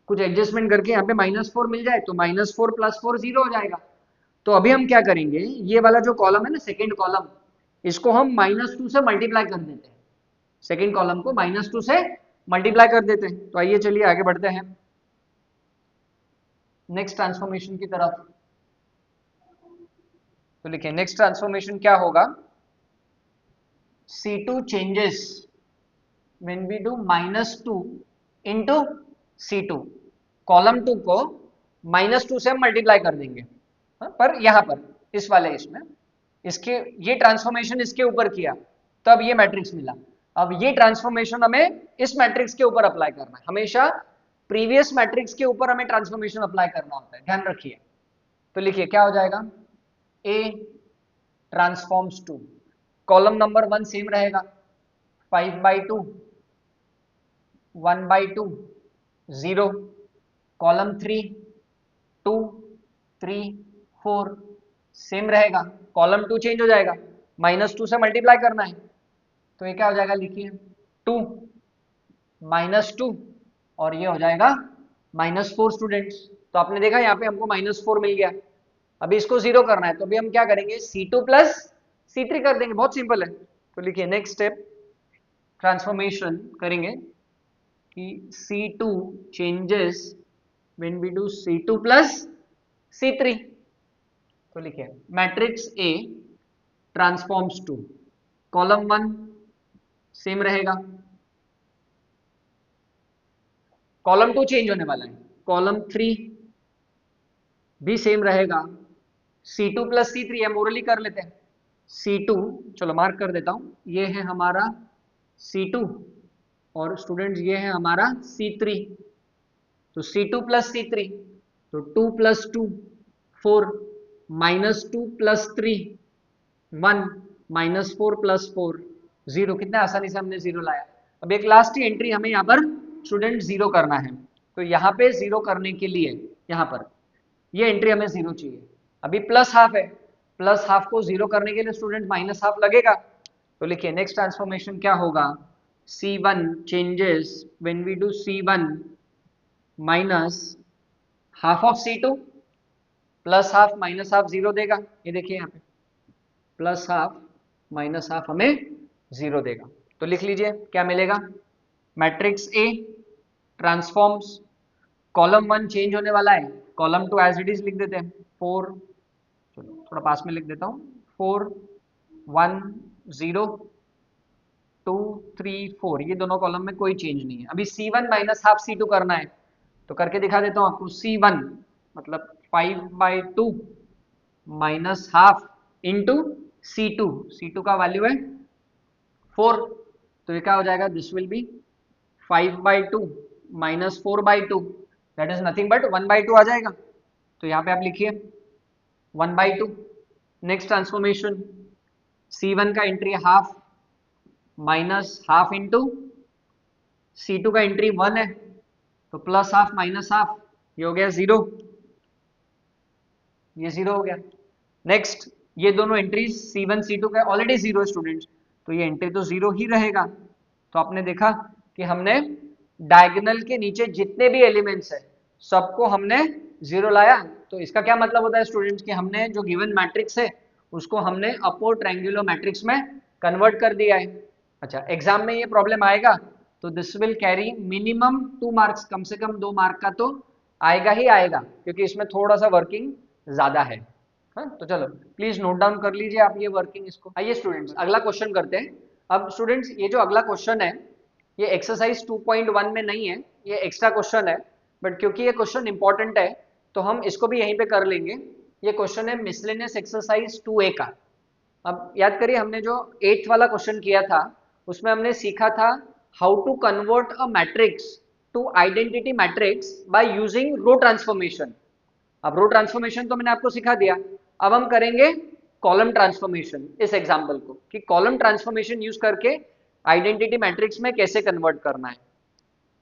S1: कुछ एडजस्टमेंट करके यहाँ पे -4 मिल जाए तो -4 + 4 0 हो जाएगा। तो अभी हम क्या करेंगे, ये वाला जो कॉलम है ना सेकेंड कॉलम, इसको हम -2 से मल्टीप्लाई कर देते हैं। सेकेंड कॉलम को -2 से मल्टीप्लाई कर देते हैं। तो आइए चलिए आगे बढ़ते हैं नेक्स्ट ट्रांसफॉर्मेशन की तरफ। तो लिखिए नेक्स्ट ट्रांसफॉर्मेशन क्या होगा, C2 changes when we do -2 into C2। Column 2 को -2 से हम मल्टीप्लाई कर देंगे। हाँ, पर यहां पर इस वाले इसमें इसके ये ट्रांसफॉर्मेशन इसके ऊपर किया तब ये मैट्रिक्स मिला। अब ये ट्रांसफॉर्मेशन हमें इस मैट्रिक्स के ऊपर अप्लाई करना है। हमेशा प्रीवियस मैट्रिक्स के ऊपर हमें ट्रांसफॉर्मेशन अप्लाई करना होता है, ध्यान रखिए। तो लिखिए क्या हो जाएगा, A transforms to, column number 1 same रहेगा 5/2 1/2 0, कॉलम 3 2 3 4 सेम रहेगा, कॉलम 2 चेंज हो जाएगा, -2 से मल्टीप्लाई करना है तो ये क्या हो जाएगा, लिखिए 2 -2 और ये हो जाएगा -4 स्टूडेंट्स। तो आपने देखा यहाँ पे हमको -4 मिल गया। अभी इसको 0 करना है तो अभी हम क्या करेंगे, C2 + C3 कर देंगे, बहुत सिंपल है। तो लिखिए नेक्स्ट स्टेप ट्रांसफॉर्मेशन करेंगे कि C2 changes when we do C2 + C3। तो लिखिए matrix A transforms to, column 1 same रहेगा, कॉलम 2 चेंज होने वाला है, कॉलम 3 भी सेम रहेगा, C2 + C3 है, मोरली कर लेते हैं। C2 चलो मार्क कर देता हूं, ये है हमारा C2 और स्टूडेंट्स ये है हमारा C3। तो C2 + C3 तो 2 + 2 4 -2 + 3 1 -4 + 4 0। कितना आसानी से हमने 0 लाया। अब एक लास्ट ही एंट्री हमें यहाँ पर स्टूडेंट 0 करना है। तो यहाँ पे 0 करने के लिए यहाँ पर ये एंट्री हमें 0 चाहिए। अभी +½ है, +½ को 0 करने के लिए स्टूडेंट -½ लगेगा। तो लिखिए नेक्स्ट ट्रांसफॉर्मेशन क्या होगा, C1 changes when we do C1 -½ of C2 +½ -½ 0 देगा। ये देखिए यहाँ पे +½ -½ हमें 0 देगा। तो लिख लीजिए क्या मिलेगा, matrix A transforms, column 1 change होने वाला है, कॉलम 2 एज इट इज लिख देते हैं 4, चलो थोड़ा पास में लिख देता हूँ 4 1 0 2 3 4, ये दोनों कॉलम में कोई चेंज नहीं है। अभी C1 -½ C2 करना है तो करके दिखा देता हूँ आपको। C1 मतलब 5/2 -½ इंटू C2, C2 का वैल्यू है 4, तो ये क्या हो जाएगा, this will be 5/2 -4/2 that is nothing but 1/2 आ जाएगा। तो यहाँ पे आप लिखिए 1/2। नेक्स्ट ट्रांसफॉर्मेशन C1 का एंट्री ½ -½ इंटू C2 का एंट्री 1 है तो +½ -½ ये हो गया 0, ये 0 हो गया। नेक्स्ट ये दोनों एंट्रीज C1 C2 का ऑलरेडी 0 है स्टूडेंट्स, तो ये एंट्री तो 0 ही रहेगा। तो आपने देखा कि हमने डायगोनल के नीचे जितने भी एलिमेंट्स है सबको हमने 0 लाया। तो इसका क्या मतलब होता है स्टूडेंट्स कि हमने जो गिवन मैट्रिक्स है उसको हमने अपर ट्रायंगुलर मैट्रिक्स में कन्वर्ट कर दिया है। अच्छा, एग्जाम में ये प्रॉब्लम आएगा तो this will carry minimum 2 marks, कम से कम 2 मार्क का तो आएगा ही आएगा, क्योंकि इसमें थोड़ा सा वर्किंग ज्यादा है। हाँ, तो चलो प्लीज नोट डाउन कर लीजिए आप ये वर्किंग इसको। आइए स्टूडेंट्स अगला क्वेश्चन करते हैं। अब स्टूडेंट्स ये जो अगला क्वेश्चन है ये एक्सरसाइज 2.1 में नहीं है, ये एक्स्ट्रा क्वेश्चन है, बट क्योंकि ये क्वेश्चन इंपॉर्टेंट है तो हम इसको भी यहीं पे कर लेंगे। ये क्वेश्चन है मिसलेनियस एक्सरसाइज 2A का। अब याद करिए हमने जो 8th वाला क्वेश्चन किया था उसमें हमने सीखा था how to convert a matrix to identity matrix by using row transformation. अब रो ट्रांसफॉर्मेशन तो मैंने आपको सिखा दिया, अब हम करेंगे कॉलम ट्रांसफॉर्मेशन इस एग्जाम्पल को, कि कॉलम ट्रांसफॉर्मेशन यूज करके आइडेंटिटी मैट्रिक्स में कैसे कन्वर्ट करना है।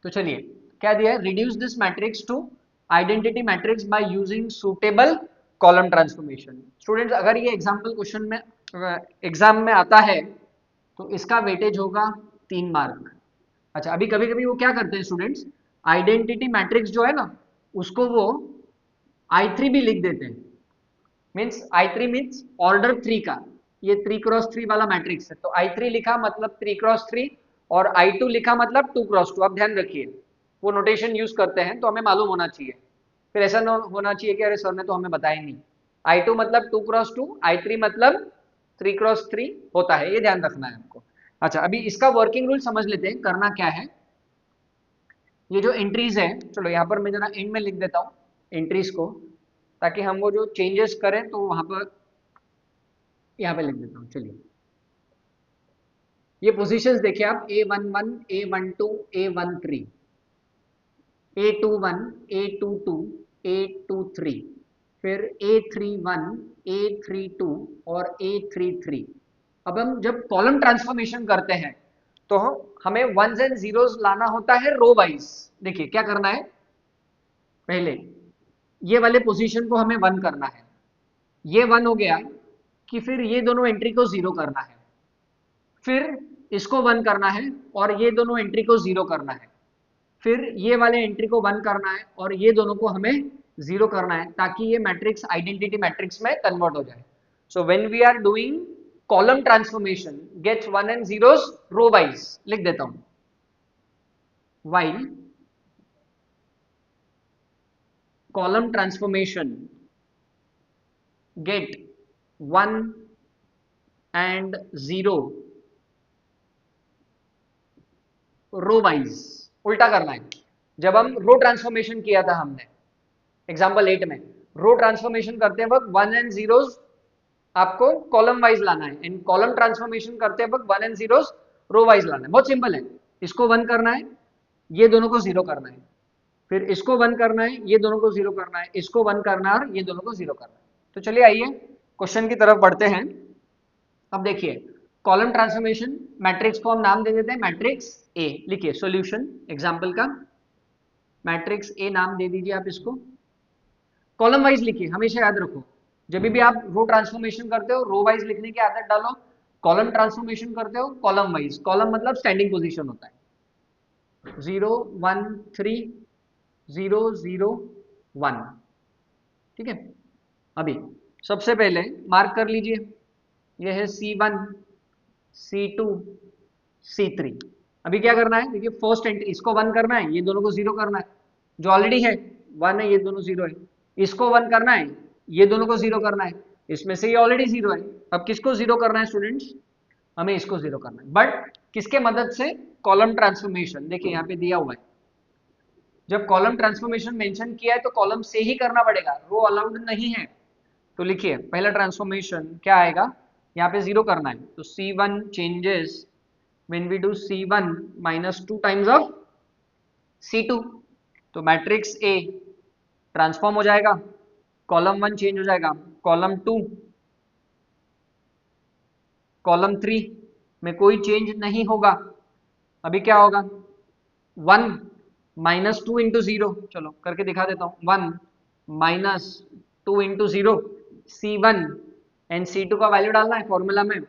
S1: तो चलिए क्या दिया है, reduce this matrix to identity matrix by using suitable column transformation. Students अगर ये एग्जाम्पल क्वेश्चन में एग्जाम में आता है तो इसका वेटेज होगा 3 मार्क। अच्छा, अभी कभी कभी वो क्या करते हैं स्टूडेंट्स, आइडेंटिटी मैट्रिक्स जो है ना उसको वो I3 भी लिख देते हैं। मीन्स I3 मीन्स ऑर्डर 3 का, ये 3x3 वाला मैट्रिक्स है तो I3 लिखा मतलब 3x3 और I2 लिखा मतलब 2x2। आप ध्यान रखिए वो नोटेशन यूज करते हैं तो हमें मालूम होना चाहिए, फिर ऐसा ना होना चाहिए कि अरे सर ने तो हमें बताया नहीं। I2 मतलब 2x2, I3 मतलब 3x3 होता है, ये ध्यान रखना है आपको। अच्छा, अभी इसका वर्किंग रूल समझ लेते हैं, करना क्या है। ये जो एंट्रीज है, चलो यहाँ पर मैं जरा एंड में लिख देता हूँ एंट्रीज को, ताकि हम वो जो चेंजेस करें तो वहां पर यहाँ पे लिख देता हूँ। चलिए ये पोजीशंस देखिए आप, A11, A12, A13, A21, A22, A23, फिर A31, A32 और A33। अब हम जब कॉलम ट्रांसफॉर्मेशन करते हैं तो हमें वंस एंड जीरोस लाना होता है रो वाइज। देखिए क्या करना है, पहले ये वाले पोजीशन को हमें 1 करना है, ये 1 हो गया कि फिर ये दोनों एंट्री को 0 करना है, फिर इसको 1 करना है और ये दोनों एंट्री को 0 करना है, फिर ये वाले एंट्री को 1 करना है और ये दोनों को हमें 0 करना है, ताकि ये मैट्रिक्स आइडेंटिटी मैट्रिक्स में कन्वर्ट हो जाए। So when we are doing column transformation gets 1 and zeros row wise, लिख देता हूं, while column transformation get 1 and 0 row wise. उल्टा करना है, जब हम रो ट्रांसफॉर्मेशन किया था हमने एग्जाम्पल 8 में, रो ट्रांसफॉर्मेशन करते वक्त 1 एंड जीरोस आपको कॉलम वाइज लाना है, एंड कॉलम ट्रांसफॉर्मेशन करते वक्त 1 एंड जीरोस रो वाइज लाना है। बहुत सिंपल है, इसको 1 करना है, ये दोनों को 0 करना है, फिर इसको 1 करना है, ये दोनों को 0 करना है, इसको 1 करना है और ये दोनों को 0 करना है। तो चलिए आइए क्वेश्चन की तरफ बढ़ते हैं। अब देखिए कॉलम ट्रांसफॉर्मेशन मैट्रिक्स को हम नाम दे देते हैं मैट्रिक्स ए। लिखिए सॉल्यूशन एग्जांपल का, मैट्रिक्स ए नाम दे दीजिए आप इसको। कॉलम वाइज लिखिए, हमेशा याद रखो जब भी आप रो ट्रांसफॉर्मेशन करते हो रो वाइज लिखने की आदत डालो, कॉलम ट्रांसफॉर्मेशन करते हो कॉलम वाइज। कॉलम मतलब स्टैंडिंग पोजीशन होता है, 0 1 3 0 0 1। ठीक है, अभी सबसे पहले मार्क कर लीजिए, यह है C1, C2, C3। अभी क्या करना है, देखिए फर्स्ट एंट्री इसको 1 करना है, ये दोनों को 0 करना है, जो ऑलरेडी है 1 है, ये दोनों 0 है। इसको 1 करना है, ये दोनों को 0 करना है, इसमें से ये ऑलरेडी 0 है। अब किसको 0 करना है स्टूडेंट्स, हमें इसको 0 करना है, बट किसके मदद से, कॉलम ट्रांसफॉर्मेशन। देखिए यहाँ पे दिया हुआ है, जब कॉलम ट्रांसफॉर्मेशन मेंशन किया है तो कॉलम से ही करना पड़ेगा, रो अलाउड नहीं है। तो लिखिए पहला ट्रांसफॉर्मेशन क्या आएगा, यहाँ पे 0 करना है, तो C1 changes when we do C1 minus 2 times of C2, तो मैट्रिक्स ए ट्रांसफॉर्म हो जाएगा, कॉलम 1 चेंज हो जाएगा, कॉलम 2, कॉलम 3 में कोई चेंज नहीं होगा। अभी क्या होगा, 1 -2 इंटू जीरो, चलो करके दिखा देता हूँ, 1 -2 into zero, C1 and C2 का वैल्यू डालना है फॉर्मूला में,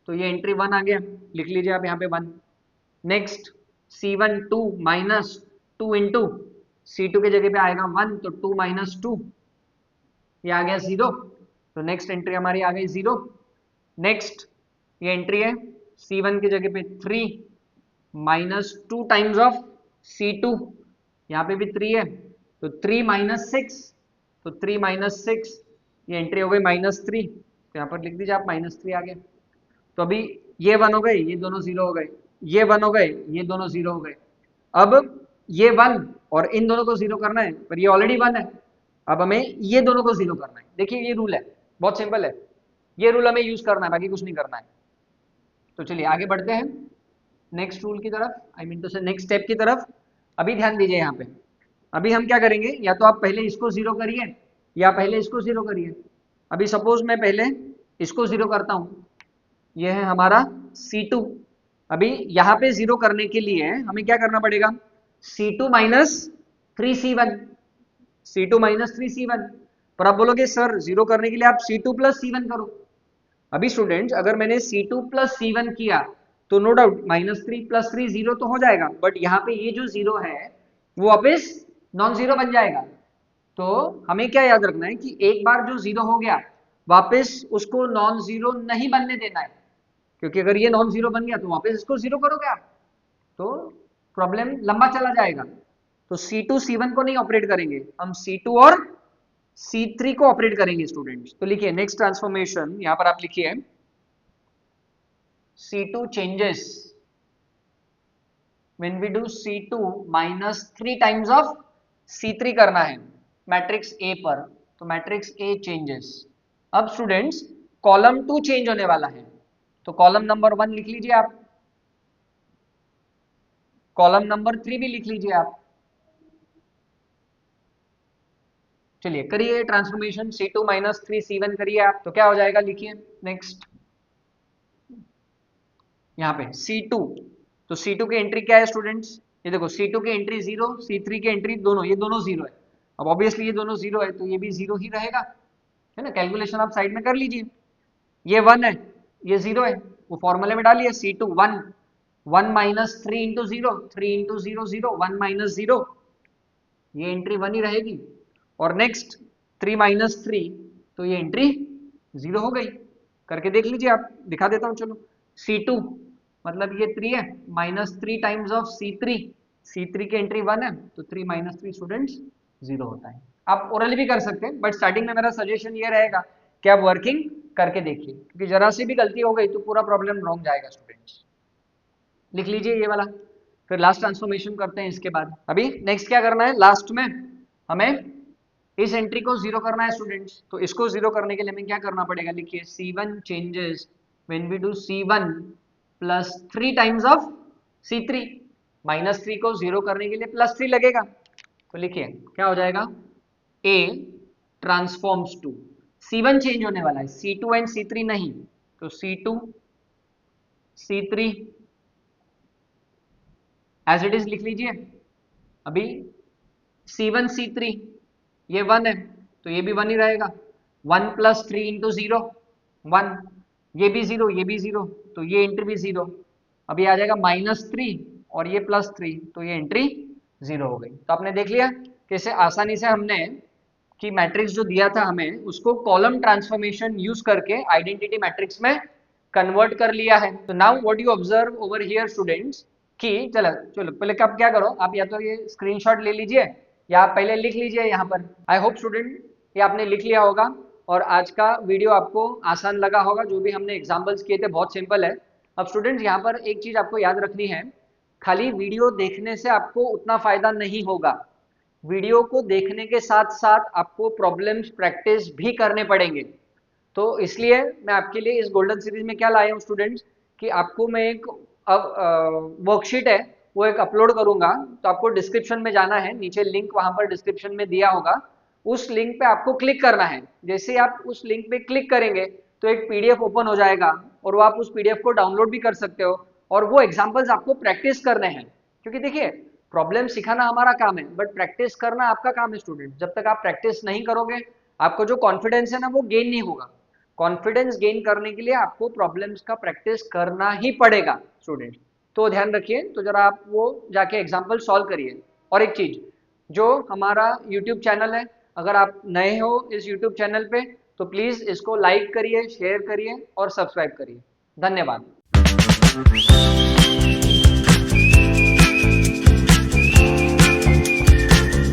S1: तो ये एंट्री 1 आ गया, लिख लीजिए आप यहाँ पे 1। नेक्स्ट C1 2 -2 इंटू C2 के जगह पे आएगा 1, तो 2 -2 ये आ गया 0, तो नेक्स्ट एंट्री हमारी आ गई 0। नेक्स्ट ये एंट्री है C1 की जगह पे 3 -2 टाइम्स ऑफ C2, यहाँ पे भी 3 है, तो 3 -6, तो 3 -6 ये एंट्री हो गई -3, तो यहाँ पर लिख दीजिए आप -3 आ गया। तो अभी ये 1 हो गए, ये दोनों 0 हो गए, ये 1 हो गए, ये दोनों 0 हो गए। अब ये 1 और इन दोनों को 0 करना है, पर ये ऑलरेडी 1 है, अब हमें ये दोनों को 0 करना है। देखिए ये रूल है, बहुत सिंपल है, ये रूल हमें यूज करना है, बाकी कुछ नहीं करना है। तो चलिए आगे बढ़ते हैं नेक्स्ट रूल की तरफ, आई मीन टू से नेक्स्ट स्टेप की तरफ। अभी ध्यान दीजिए यहाँ पे, अभी हम क्या करेंगे, या तो आप पहले इसको 0 करिए या पहले इसको 0 करिए। अभी सपोज मैं पहले इसको 0 करता हूँ, ये है हमारा C2। अभी यहाँ पे 0 करने के लिए हमें क्या करना पड़ेगा, C2 -3C1, C2 -3C1। पर आप बोलोगे सर 0 करने के लिए आप C2 + C1 करो। अभी स्टूडेंट्स अगर मैंने C2 + C1 किया तो नो डाउट -3 + 3 0 तो हो जाएगा, बट यहाँ पे ये जो 0 है वो वापस नॉन जीरो बन जाएगा। तो हमें क्या याद रखना है कि एक बार जो 0 हो गया वापस उसको नॉन जीरो नहीं बनने देना है, क्योंकि अगर ये नॉन जीरो बन गया तो वापस इसको 0 करोगे आप तो प्रॉब्लम लंबा चला जाएगा। तो C2 C1 को नहीं ऑपरेट करेंगे, हम C2 और C3 को ऑपरेट करेंगे स्टूडेंट्स। तो लिखिए नेक्स्ट ट्रांसफॉर्मेशन, यहां पर आप लिखिए C2 changes when we do C2 -3 times of C3 करना है मैट्रिक्स A पर, तो मैट्रिक्स A चेंजेस। अब स्टूडेंट्स कॉलम 2 चेंज होने वाला है, तो कॉलम नंबर 1 लिख लीजिए आप, कॉलम नंबर 3 भी लिख लीजिए आप। चलिए करिए ट्रांसफॉर्मेशन, C2 -3 C1 करिए आप, तो क्या हो जाएगा लिखिए नेक्स्ट। यहाँ पे C2, तो C2 की एंट्री क्या है स्टूडेंट्स, ये देखो C2 की एंट्री 0, C3 की एंट्री दोनों, ये दोनों 0 है। अब ऑब्वियसली ये दोनों 0 है तो ये भी 0 ही रहेगा, है ना। कैलकुलेशन आप साइड में कर लीजिए, ये 1 है, ये 0 है, वो फॉर्मूले में डालिए C2 1 1 -3 इंटू 0, 3 इंटू 0 0, 1 -0, ये एंट्री 1 ही रहेगी। और नेक्स्ट 3 -3, तो ये एंट्री 0 हो गई। करके देख लीजिए आप, दिखा देता हूँ चलो। C2 मतलब ये 3 है, -3 टाइम्स ऑफ C3, C3 की एंट्री 1 है, तो 3 -3 स्टूडेंट्स 0 होता है। आप ओरली भी कर सकते हैं, बट स्टार्टिंग में मेरा सजेशन ये रहेगा कि आप वर्किंग करके देखिए, क्योंकि जरा सी भी गलती हो गई तो पूरा प्रॉब्लम रॉन्ग जाएगा स्टूडेंट्स। लिख लीजिए ये वाला, फिर लास्ट ट्रांसफॉर्मेशन करते हैं इसके बाद। अभी नेक्स्ट क्या करना है, लास्ट में हमें इस एंट्री को 0 करना है स्टूडेंट्स, तो इसको 0 करने के लिए हमें क्या करना पड़ेगा, लिखिए C1 changes when we do C1 + 3 times of C3, -3 को 0 करने के लिए +3 लगेगा, तो लिखिए क्या हो जाएगा, A transforms to, C1 change होने वाला है, C2 एंड C3 नहीं, तो C2 C3 as it is लिख लीजिए। अभी C1 C3 ये 1 है, तो ये भी 1 ही रहेगा, 1 + 3 इंटू 0 1, ये भी 0, ये भी 0, तो ये एंट्री भी 0। अभी आ जाएगा -3 और ये +3, तो ये एंट्री 0 हो गई। तो आपने देख लिया कैसे आसानी से हमने कि मैट्रिक्स जो दिया था हमें उसको कॉलम ट्रांसफॉर्मेशन यूज करके आइडेंटिटी मैट्रिक्स में कन्वर्ट कर लिया है। तो now what you observe over here students, कि चलो चलो पहले आप क्या करो, आप या तो ये स्क्रीनशॉट ले लीजिए या आप पहले लिख लीजिए यहाँ पर। आई होप स्टूडेंट ये आपने लिख लिया होगा और आज का वीडियो आपको आसान लगा होगा, जो भी हमने एग्जाम्पल्स किए थे बहुत सिंपल है। अब स्टूडेंट्स यहाँ पर एक चीज आपको याद रखनी है, खाली वीडियो देखने से आपको उतना फायदा नहीं होगा, वीडियो को देखने के साथ साथ आपको प्रॉब्लम्स प्रैक्टिस भी करने पड़ेंगे। तो इसलिए मैं आपके लिए इस गोल्डन सीरीज में क्या लाया हूँ स्टूडेंट्स, कि आपको मैं एक वर्कशीट है वो एक अपलोड करूंगा, तो आपको डिस्क्रिप्शन में जाना है, नीचे लिंक वहां पर डिस्क्रिप्शन में दिया होगा, उस लिंक पे आपको क्लिक करना है। जैसे ही आप उस लिंक पे क्लिक करेंगे तो एक पीडीएफ ओपन हो जाएगा और वो आप उस पीडीएफ को डाउनलोड भी कर सकते हो और वो एग्जाम्पल्स आपको प्रैक्टिस करने हैं। क्योंकि देखिए प्रॉब्लम सिखाना हमारा काम है, बट प्रैक्टिस करना आपका काम है स्टूडेंट। जब तक आप प्रैक्टिस नहीं करोगे, आपको जो कॉन्फिडेंस है ना वो गेन नहीं होगा। कॉन्फिडेंस गेन करने के लिए आपको प्रॉब्लम्स का प्रैक्टिस करना ही पड़ेगा स्टूडेंट। तो ध्यान रखिए, तो जरा आप वो जाके एग्जाम्पल सॉल्व करिए। और एक चीज, जो हमारा यूट्यूब चैनल है, अगर आप नए हो इस यूट्यूब चैनल पे तो प्लीज इसको लाइक करिए, शेयर करिए और सब्सक्राइब करिए। धन्यवाद।